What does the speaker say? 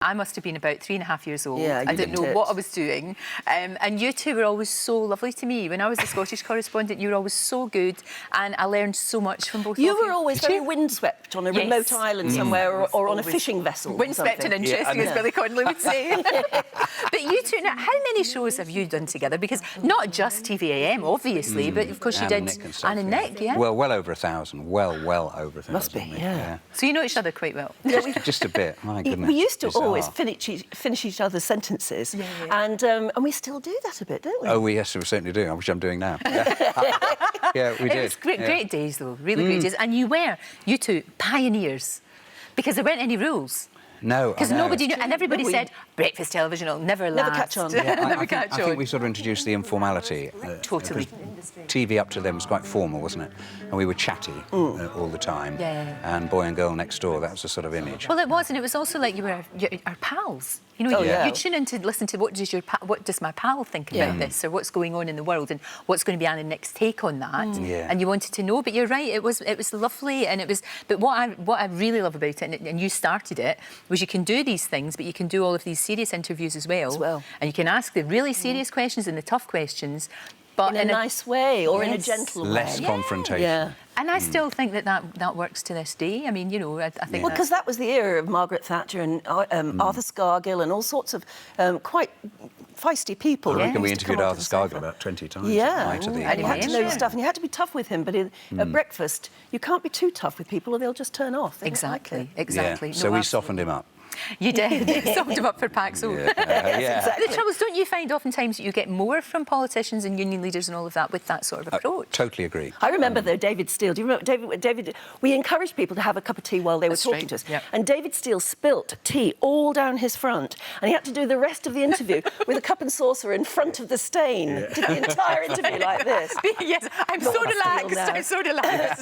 I must have been about 3.5 years old. Yeah, I didn't know what I was doing. And you two were always so lovely to me. When I was the Scottish correspondent, you were always so good, and I learned so much from both of you. You were always very windswept on a remote island somewhere, or on a fishing vessel. Windswept and interesting, as Billy Connolly would say. But you two, now, how many shows have you done together? Because not just TVAM, obviously, but of course you did Anne and Nick, yeah? Well over 1,000. Well over 1,000. Must be, yeah. So you know each other quite well. Just a bit. My goodness. We used to always finish each other's sentences, and we still do that a bit, don't we? Oh, yes, we certainly do, which I'm doing now. Yeah, we did. It was great days, though, really great days. And you two, pioneers, because there weren't any rules. No, because nobody knew, and everybody said breakfast television will never last. Never catch on. I think we sort of introduced the informality. Totally. TV up to then was quite formal, wasn't it? And we were chatty all the time. Yeah. And boy and girl next door, that was the sort of image. Well, it was, and it was also like you were our pals. You know, you tune in to listen to what does my pal think about this, or what's going on in the world, and what's going to be Anne and Nick's take on that. And you wanted to know. But you're right, it was lovely, and it was. But what I really love about it, and you started it, was you can do these things, but you can do all of these serious interviews as well. And you can ask the really serious questions and the tough questions, but in a nice way, or in a gentle way. Less confrontation. Yeah. And I still think that works to this day. I mean, you know, I think... Well, because that was the era of Margaret Thatcher and Arthur Scargill and all sorts of quite feisty people. I reckon we interviewed Arthur Scargill about 20 times. Yeah, and you had to know your stuff, and you had to be tough with him, but at breakfast, you can't be too tough with people or they'll just turn off. Exactly. Yeah. No, so we softened him up. You did. You softened him up for Paxo. Exactly. The trouble is, don't you find oftentimes that you get more from politicians and union leaders and all of that with that sort of approach? Totally agree. I remember, though, David Steele. Do you remember David? We encouraged people to have a cup of tea while they were talking to us. Yep. And David Steele spilt tea all down his front, and he had to do the rest of the interview with a cup and saucer in front of the stain. Did the entire interview like this. Yes, I'm so relaxed. I'm so relaxed.